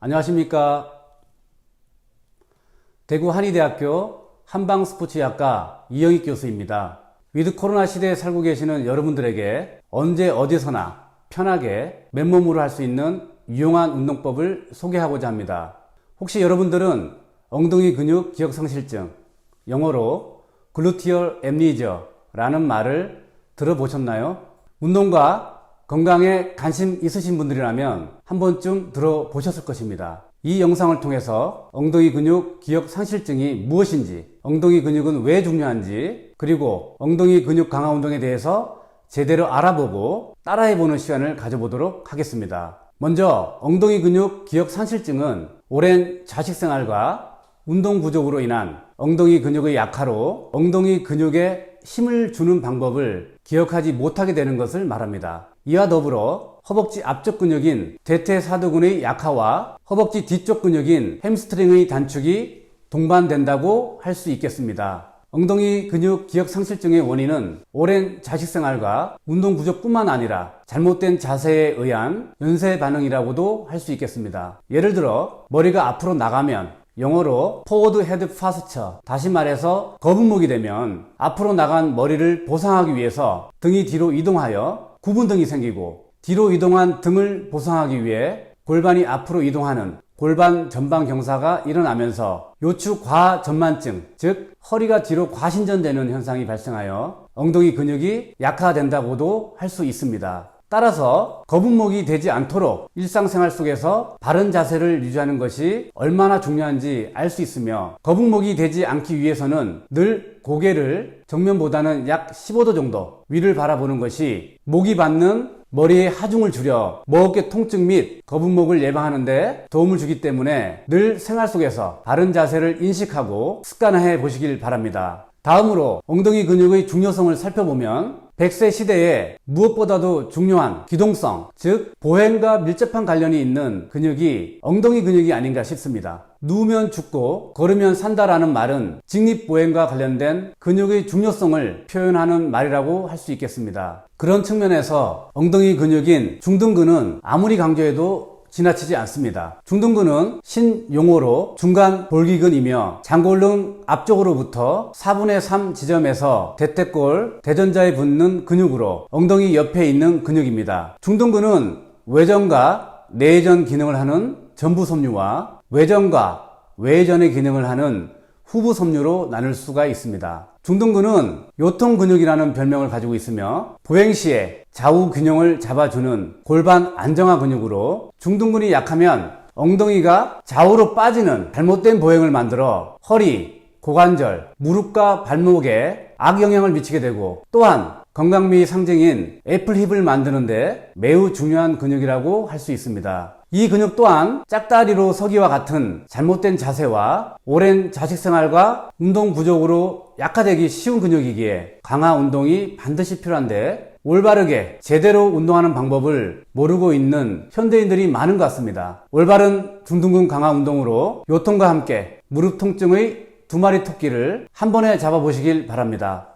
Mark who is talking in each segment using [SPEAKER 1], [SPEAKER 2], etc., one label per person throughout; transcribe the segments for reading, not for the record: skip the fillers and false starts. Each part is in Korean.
[SPEAKER 1] 안녕하십니까. 대구 한의대학교 한방스포츠의학과 이영익 교수입니다. 위드 코로나 시대에 살고 계시는 여러분들에게 언제 어디서나 편하게 맨몸으로 할 수 있는 유용한 운동법을 소개하고자 합니다. 혹시 여러분들은 엉덩이 근육 기억 상실증, 영어로 글루티얼 앰니저라는 말을 들어보셨나요? 운동과 건강에 관심 있으신 분들이라면 한 번쯤 들어보셨을 것입니다. 이 영상을 통해서 엉덩이 근육 기억 상실증이 무엇인지, 엉덩이 근육은 왜 중요한지, 그리고 엉덩이 근육 강화 운동에 대해서 제대로 알아보고 따라해보는 시간을 가져보도록 하겠습니다. 먼저 엉덩이 근육 기억 상실증은 오랜 자식생활과 운동 부족으로 인한 엉덩이 근육의 약화로 엉덩이 근육에 힘을 주는 방법을 기억하지 못하게 되는 것을 말합니다. 이와 더불어 허벅지 앞쪽 근육인 대퇴사두근의 약화와 허벅지 뒤쪽 근육인 햄스트링의 단축이 동반된다고 할 수 있겠습니다. 엉덩이 근육 기억 상실증의 원인은 오랜 자식생활과 운동 부족뿐만 아니라 잘못된 자세에 의한 연쇄 반응이라고도 할 수 있겠습니다. 예를 들어 머리가 앞으로 나가면, 영어로 forward head posture, 다시 말해서 거북목이 되면 앞으로 나간 머리를 보상하기 위해서 등이 뒤로 이동하여 구분등이 생기고, 뒤로 이동한 등을 보상하기 위해 골반이 앞으로 이동하는 골반 전방 경사가 일어나면서 요추 과전만증, 즉 허리가 뒤로 과신전되는 현상이 발생하여 엉덩이 근육이 약화된다고도 할 수 있습니다. 따라서 거북목이 되지 않도록 일상생활 속에서 바른 자세를 유지하는 것이 얼마나 중요한지 알 수 있으며, 거북목이 되지 않기 위해서는 늘 고개를 정면보다는 약 15도 정도 위를 바라보는 것이 목이 받는 머리의 하중을 줄여 목어깨 통증 및 거북목을 예방하는 데 도움을 주기 때문에 늘 생활 속에서 바른 자세를 인식하고 습관화해 보시길 바랍니다. 다음으로 엉덩이 근육의 중요성을 살펴보면 100세 시대에 무엇보다도 중요한 기동성, 즉 보행과 밀접한 관련이 있는 근육이 엉덩이 근육이 아닌가 싶습니다. 누우면 죽고 걸으면 산다라는 말은 직립보행과 관련된 근육의 중요성을 표현하는 말이라고 할 수 있겠습니다. 그런 측면에서 엉덩이 근육인 중등근은 아무리 강조해도 지나치지 않습니다. 중등근은 신용어로 중간 볼기근이며 장골릉 앞쪽으로부터 4분의 3 지점에서 대퇴골 대전자에 붙는 근육으로 엉덩이 옆에 있는 근육입니다. 중등근은 외전과 내전 기능을 하는 전부섬유와 외전과 외전의 기능을 하는 후부섬유로 나눌 수가 있습니다. 중등근은 요통근육이라는 별명을 가지고 있으며 보행 시에 좌우 균형을 잡아주는 골반 안정화 근육으로, 중등근이 약하면 엉덩이가 좌우로 빠지는 잘못된 보행을 만들어 허리, 고관절, 무릎과 발목에 악영향을 미치게 되고, 또한 건강미의 상징인 애플힙을 만드는데 매우 중요한 근육이라고 할 수 있습니다. 이 근육 또한 짝다리로 서기와 같은 잘못된 자세와 오랜 자식생활과 운동 부족으로 약화되기 쉬운 근육이기에 강화 운동이 반드시 필요한데, 올바르게 제대로 운동하는 방법을 모르고 있는 현대인들이 많은 것 같습니다. 올바른 중등근 강화 운동으로 요통과 함께 무릎 통증의 두 마리 토끼를 한 번에 잡아보시길 바랍니다.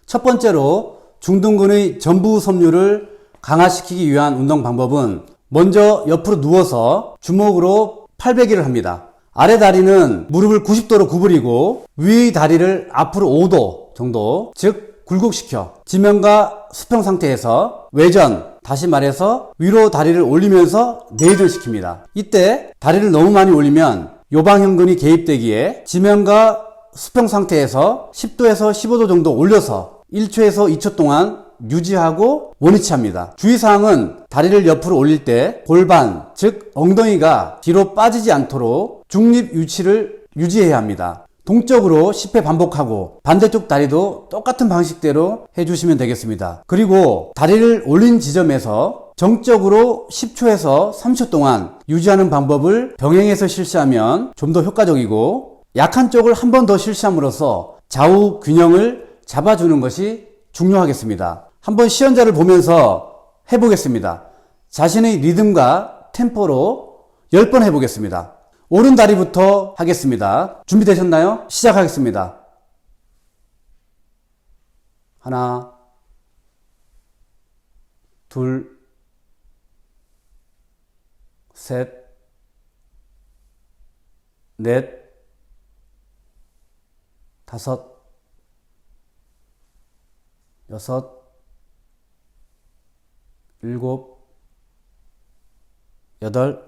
[SPEAKER 1] 첫 번째로 중등근의 전부 섬유를 강화시키기 위한 운동 방법은, 먼저 옆으로 누워서 주먹으로 팔베기를 합니다. 아래 다리는 무릎을 90도로 구부리고 위의 다리를 앞으로 5도 정도, 즉 굴곡시켜 지면과 수평 상태에서 외전, 다시 말해서 위로 다리를 올리면서 내전시킵니다. 이때 다리를 너무 많이 올리면 요방형근이 개입되기에 지면과 수평 상태에서 10도에서 15도 정도 올려서 1초에서 2초 동안 유지하고 원위치합니다. 주의사항은 다리를 옆으로 올릴 때 골반, 즉 엉덩이가 뒤로 빠지지 않도록 중립 위치를 유지해야 합니다. 동적으로 10회 반복하고 반대쪽 다리도 똑같은 방식대로 해주시면 되겠습니다. 그리고 다리를 올린 지점에서 정적으로 10초에서 30초 동안 유지하는 방법을 병행해서 실시하면 좀 더 효과적이고, 약한 쪽을 한 번 더 실시함으로써 좌우 균형을 잡아주는 것이 중요하겠습니다. 한번 시연자를 보면서 해보겠습니다. 자신의 리듬과 템포로 10번 해보겠습니다. 오른 다리부터 하겠습니다. 준비되셨나요? 시작하겠습니다. 하나, 둘, 셋, 넷, 다섯, 여섯, 일곱, 여덟,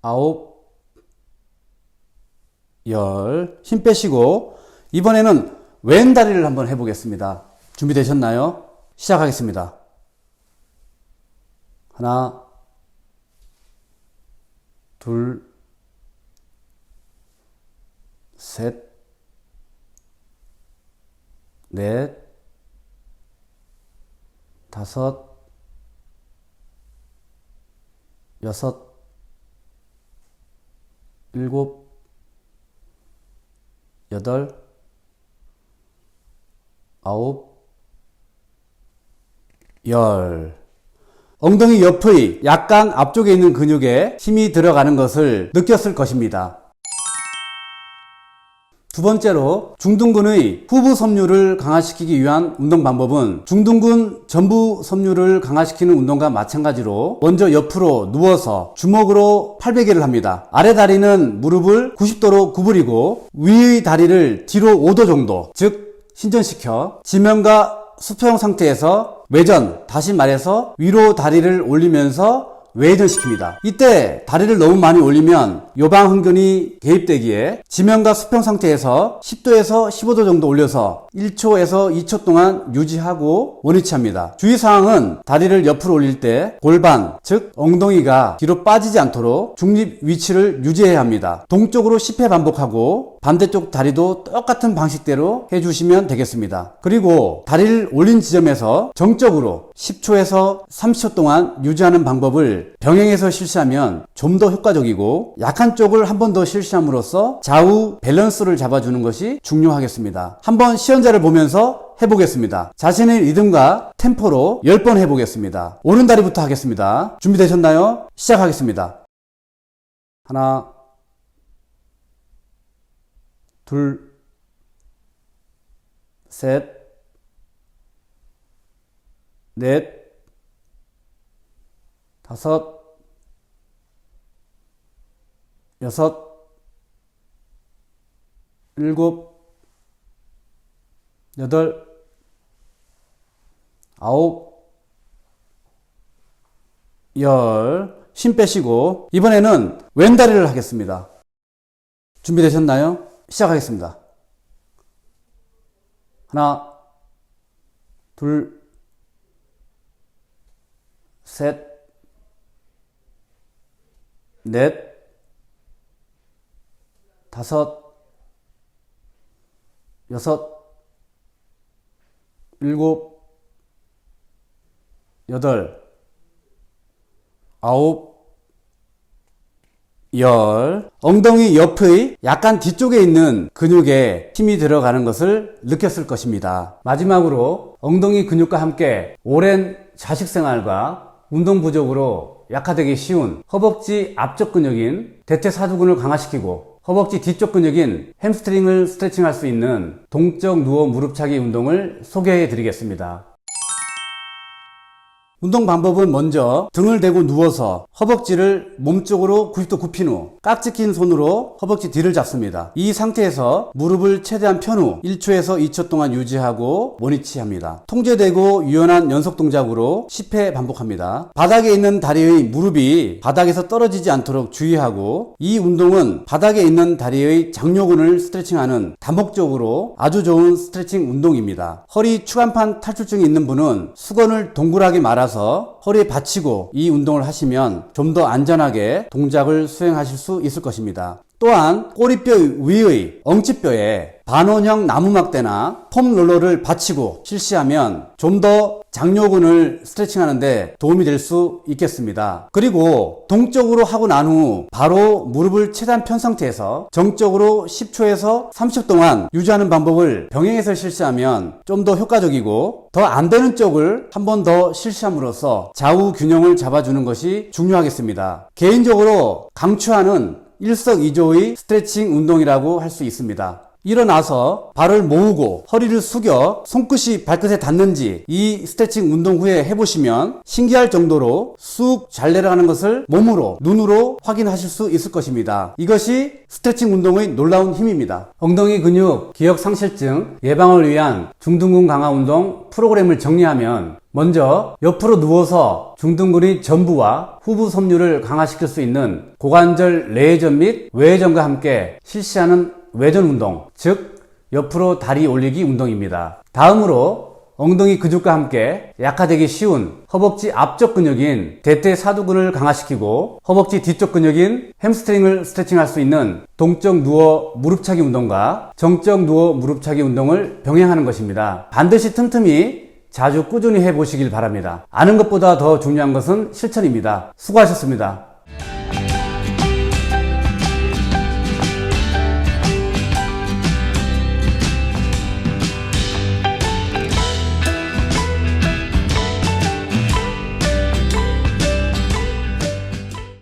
[SPEAKER 1] 아홉, 열. 힘 빼시고 이번에는 왼다리를 한번 해보겠습니다. 준비되셨나요? 시작하겠습니다. 하나, 둘, 셋, 넷, 다섯, 여섯, 일곱, 여덟, 아홉, 열. 엉덩이 옆의 약간 앞쪽에 있는 근육에 힘이 들어가는 것을 느꼈을 것입니다. 두 번째로 중둔근의 후부 섬유를 강화시키기 위한 운동 방법은 중둔근 전부 섬유를 강화시키는 운동과 마찬가지로 먼저 옆으로 누워서 주먹으로 팔베개를 합니다. 아래 다리는 무릎을 90도로 구부리고 위의 다리를 뒤로 5도 정도, 즉 신전시켜 지면과 수평 상태에서 외전, 다시 말해서 위로 다리를 올리면서 외전시킵니다. 이때 다리를 너무 많이 올리면 요방흥근이 개입되기에 지면과 수평 상태에서 10도에서 15도 정도 올려서 1초에서 2초 동안 유지하고 원위치합니다. 주의사항은 다리를 옆으로 올릴 때 골반, 즉 엉덩이가 뒤로 빠지지 않도록 중립 위치를 유지해야 합니다. 동쪽으로 10회 반복하고 반대쪽 다리도 똑같은 방식대로 해주시면 되겠습니다. 그리고 다리를 올린 지점에서 정적으로 10초에서 30초 동안 유지하는 방법을 병행해서 실시하면 좀 더 효과적이고 약한 쪽을 한 번 더 실시함으로써 좌우 밸런스를 잡아주는 것이 중요하겠습니다. 한번 시연자를 보면서 해보겠습니다. 자신의 리듬과 템포로 10번 해보겠습니다. 오른다리부터 하겠습니다. 준비되셨나요? 시작하겠습니다. 하나, 둘, 셋, 넷, 다섯, 여섯, 일곱, 여덟, 아홉, 열. 힘 빼시고 이번에는 왼다리를 하겠습니다. 준비되셨나요? 시작하겠습니다. 하나, 둘, 셋, 넷, 다섯, 여섯, 일곱, 여덟, 아홉, 열. 엉덩이 옆의 약간 뒤쪽에 있는 근육에 힘이 들어가는 것을 느꼈을 것입니다. 마지막으로 엉덩이 근육과 함께 오랜 자식생활과 운동 부족으로 약화되기 쉬운 허벅지 앞쪽 근육인 대퇴사두근을 강화시키고 허벅지 뒤쪽 근육인 햄스트링을 스트레칭할 수 있는 동적 누워 무릎차기 운동을 소개해 드리겠습니다. 운동 방법은 먼저 등을 대고 누워서 허벅지를 몸쪽으로 90도 굽힌 후 깍지 낀 손으로 허벅지 뒤를 잡습니다. 이 상태에서 무릎을 최대한 편 후 1초에서 2초 동안 유지하고 원위치합니다. 통제되고 유연한 연속 동작으로 10회 반복합니다. 바닥에 있는 다리의 무릎이 바닥에서 떨어지지 않도록 주의하고 이 운동은 바닥에 있는 다리의 장요근을 스트레칭하는 다목적으로 아주 좋은 스트레칭 운동입니다. 허리 추간판 탈출증이 있는 분은 수건을 동그랗게 말아서 허리에 받치고 이 운동을 하시면 좀 더 안전하게 동작을 수행하실 수 있을 것입니다. 또한 꼬리뼈 위의 엉치뼈에 반원형 나무막대나 폼롤러를 받치고 실시하면 좀 더 장요근을 스트레칭하는데 도움이 될 수 있겠습니다. 그리고 동적으로 하고 난 후 바로 무릎을 최대한 편 상태에서 정적으로 10초에서 30초 동안 유지하는 방법을 병행해서 실시하면 좀 더 효과적이고 더 안 되는 쪽을 한 번 더 실시함으로써 좌우 균형을 잡아주는 것이 중요하겠습니다. 개인적으로 강추하는 일석이조의 스트레칭 운동이라고 할 수 있습니다. 일어나서 발을 모으고 허리를 숙여 손끝이 발끝에 닿는지 이 스트레칭 운동 후에 해보시면 신기할 정도로 쑥 잘 내려가는 것을 몸으로, 눈으로 확인하실 수 있을 것입니다. 이것이 스트레칭 운동의 놀라운 힘입니다. 엉덩이 근육 기억 상실증 예방을 위한 중둔근 강화 운동 프로그램을 정리하면, 먼저 옆으로 누워서 중둔근의 전부와 후부 섬유를 강화시킬 수 있는 고관절 내전 및 외전과 함께 실시하는 외전 운동, 즉 옆으로 다리 올리기 운동입니다. 다음으로 엉덩이 근육과 함께 약화되기 쉬운 허벅지 앞쪽 근육인 대퇴사두근을 강화시키고 허벅지 뒤쪽 근육인 햄스트링을 스트레칭할 수 있는 동적 누워 무릎차기 운동과 정적 누워 무릎차기 운동을 병행하는 것입니다. 반드시 틈틈이 자주 꾸준히 해보시길 바랍니다. 아는 것보다 더 중요한 것은 실천입니다. 수고하셨습니다.